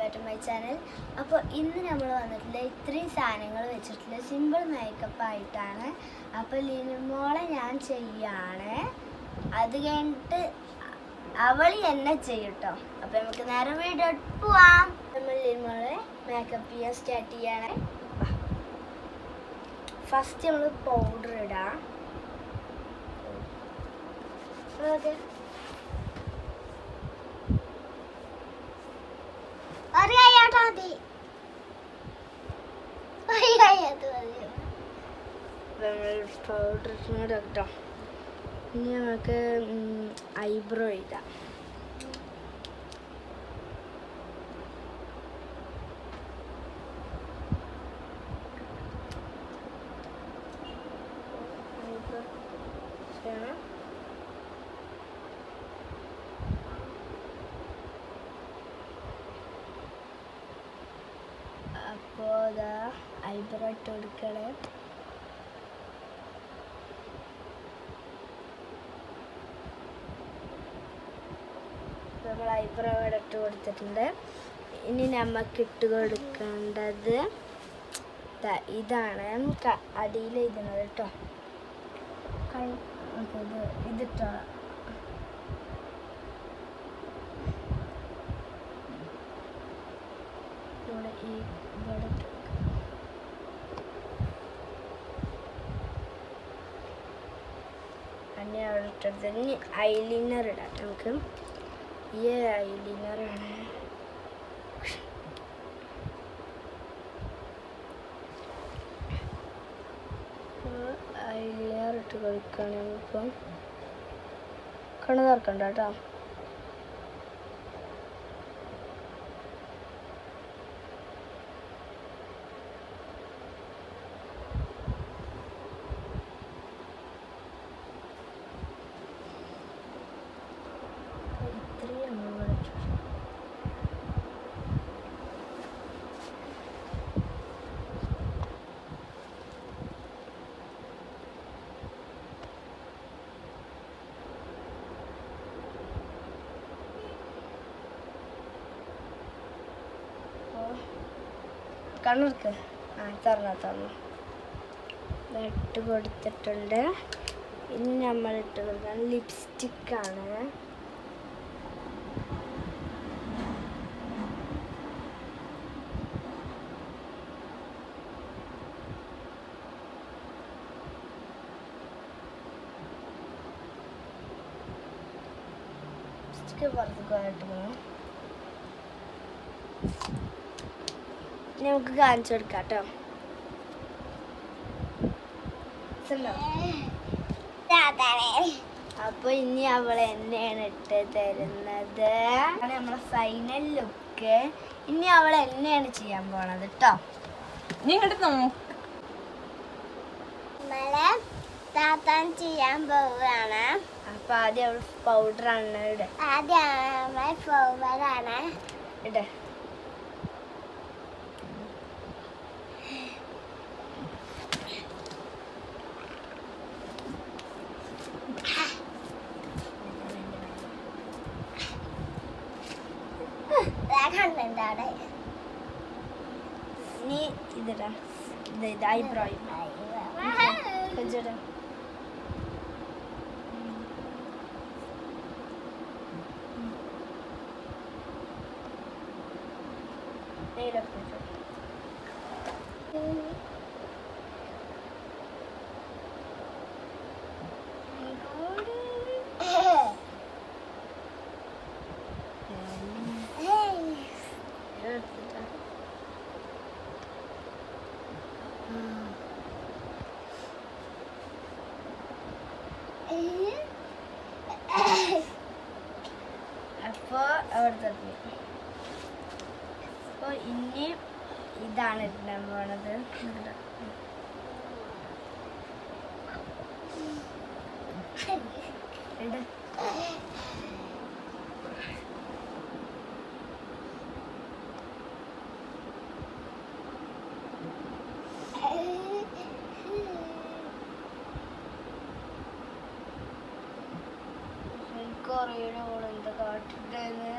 Back to my channel. അപ്പോൾ ഇന്ന് നമ്മൾ വന്നിട്ടുള്ള ഇത്രയും സാധനങ്ങൾ വെച്ചിട്ടുള്ള സിമ്പിൾ മേക്കപ്പ് ആയിട്ടാണ്. അപ്പോൾ ലിനുമോളെ ഞാൻ ചെയ്യാണ്, അത് കഴിഞ്ഞിട്ട് അവൾ എന്നെ ചെയ്യട്ടോ. അപ്പോൾ നമുക്ക് നേരെ വീഡിയോ പോവാം. നമ്മൾ ലിനുമോളെ മേക്കപ്പ് ചെയ്യാൻ സ്റ്റാർട്ട് ചെയ്യാണ്. ഫസ്റ്റ് നമ്മൾ പൗഡർ ഇടാം. ഓക്കെ, പൗഡർ കേട്ടോ. ഇനി നമുക്ക് ഐബ്രോ ഇടാം. അപ്പോൾ അതാ ഐബ്രോ ഇട്ട് കൊടുക്കണേ. നമ്മൾ ഐബ്രോ ഇവിടെ ഇട്ട് കൊടുത്തിട്ടുണ്ട്. ഇനി നമുക്ക് ഇട്ട് കൊടുക്കേണ്ടത് ഇതാണ്, അടിയിൽ എഴുതുന്നത് കേട്ടോ. ഇതിട്ടോ ഇവിടെ ഈ ഇവിടെ അങ്ങനെ അവിടെ ഇട്ടെടുത്ത് ഇനി ഐലൈനർ ഇടാം നമുക്ക്. ഈ ഐലൈനറാണ്. ഐലൈനർ ഇട്ട് കൊടുക്കുകയാണ്. നമ്മളിപ്പം കണ്ണ് തുറക്കണ്ട കേട്ടോ. കണ്ണെടുക്ക്. തുറന്നു ഇട്ട് കൊടുത്തിട്ടുണ്ട്. ഇനി നമ്മൾ ഇട്ട് കൊടുക്കാൻ ലിപ്സ്റ്റിക്കാണ്. ലിപ്സ്റ്റിക്ക് പുറത്തേക്ക് പോകണം. നമുക്ക് കാണിച്ചു കൊടുക്കാം കേട്ടോ. അപ്പൊ ഇനി അവൾ എന്നെയാണ് ഇട്ട് തരുന്നത്. നമ്മളെ ഫൈനൽ ലുക്ക്. ഇനി അവൾ എന്നെയാണ് ചെയ്യാൻ പോണത് കേട്ടോ. താത്താൻ ചെയ്യാൻ പോവുകയാണ്. അപ്പൊ ആദ്യം അവൾ പൗഡറാണ് ഇട. ആദ്യം പൗഡറാണ് ഇട. നീ ഇതിടാ, ഇത് ഐബ്രോ അപ്പോൾ അവിടെ തന്നെ. അപ്പോൾ ഇനി ഇതാണ് ഇടാൻ പോണത്. എനിക്കറിയണ ഓളെന്താ കാട്ടിട്ടേന്ന്.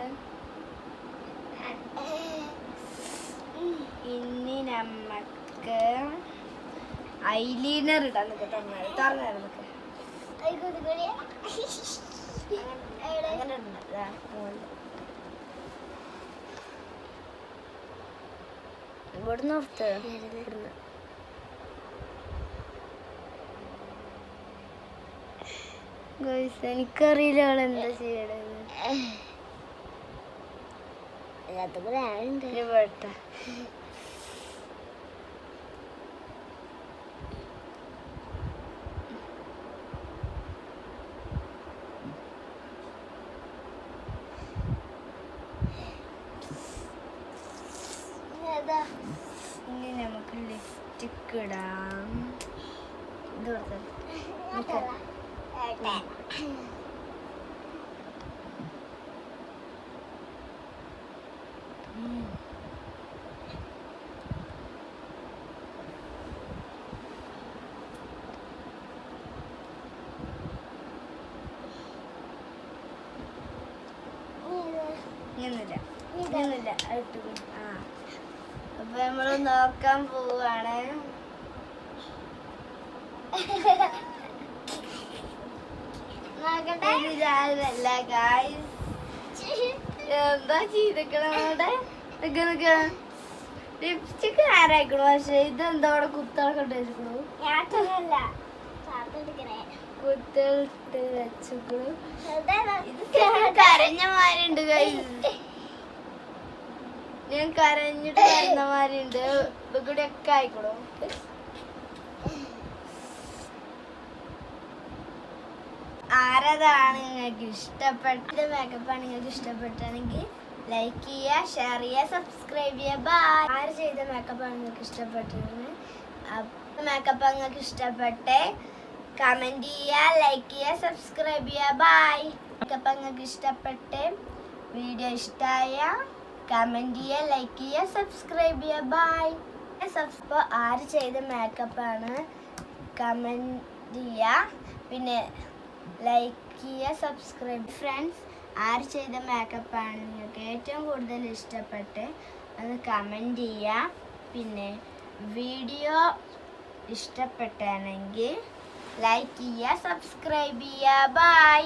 നമുക്ക് ഐലൈനർ ഇടാൻ തുറന്നു നമുക്ക് അങ്ങനെ ഇവിടുന്ന് ഓർത്ത് ഇവിടുന്ന് എനിക്കറിയില്ല അവൾ എന്താ ചെയ്യണത്. വേട്ട ഇനി നമുക്ക് ലിപ്സ്റ്റിക് ഇടാം. ഇത് ഇങ്ങനല്ല അപ്പൊ നമ്മള് നോക്കാൻ പോവാണ്. എന്താ ചെയ്തേക്കണേ ലിപ്സ്റ്റിക് ആരായിക്കണു. പക്ഷെ ഇതെന്താ അവിടെ കുത്തളൊക്കെ ഇട്ട് വെച്ചിക്കണു. കുത്തിട്ട് വെച്ചിക്കണു. ഇത് കരഞ്ഞ മാരുണ്ട്. ഞാൻ കരഞ്ഞിട്ട് കരഞ്ഞ മാരുണ്ട്. ഇവിടെ ഒക്കെ ആയിക്കണു. ആരതാണ് നിങ്ങൾക്ക് ഇഷ്ടപ്പെട്ട മേക്കപ്പാണ് നിങ്ങൾക്ക് ഇഷ്ടപ്പെട്ടാണെങ്കിൽ ലൈക്ക് ചെയ്യുക, ഷെയർ ചെയ്യുക, സബ്സ്ക്രൈബ് ചെയ്യുക. ബൈ. ആര് ചെയ്ത മേക്കപ്പാണ് നിങ്ങൾക്ക് ഇഷ്ടപ്പെട്ടത്? മേക്കപ്പ് നിങ്ങൾക്ക് ഇഷ്ടപ്പെട്ടെ കമൻറ്റ് ചെയ്യുക, ലൈക്ക് ചെയ്യുക, സബ്സ്ക്രൈബ് ചെയ്യുക. ബൈ. മേക്കപ്പ് നിങ്ങൾക്ക് ഇഷ്ടപ്പെട്ടെ വീഡിയോ ഇഷ്ടമായ കമൻറ്റ് ചെയ്യുക, ലൈക്ക് ചെയ്യുക, സബ്സ്ക്രൈബ് ചെയ്യുക. ബൈ. അപ്പോൾ ആര് ചെയ്ത മേക്കപ്പാണ് കമൻറ്റ് ചെയ്യുക, പിന്നെ ലൈക്ക് ചെയ്യുക, സബ്സ്ക്രൈബ്. ഫ്രണ്ട്സ്, ആര് ചെയ്ത മേക്കപ്പാണ് നിങ്ങൾക്ക് ഏറ്റവും കൂടുതൽ ഇഷ്ടപ്പെട്ട് അത് കമൻറ്റ് ചെയ്യുക. പിന്നെ വീഡിയോ ഇഷ്ടപ്പെട്ടാണെങ്കിൽ ലൈക്ക് ചെയ്യുക, സബ്സ്ക്രൈബ് ചെയ്യുക. ബൈ.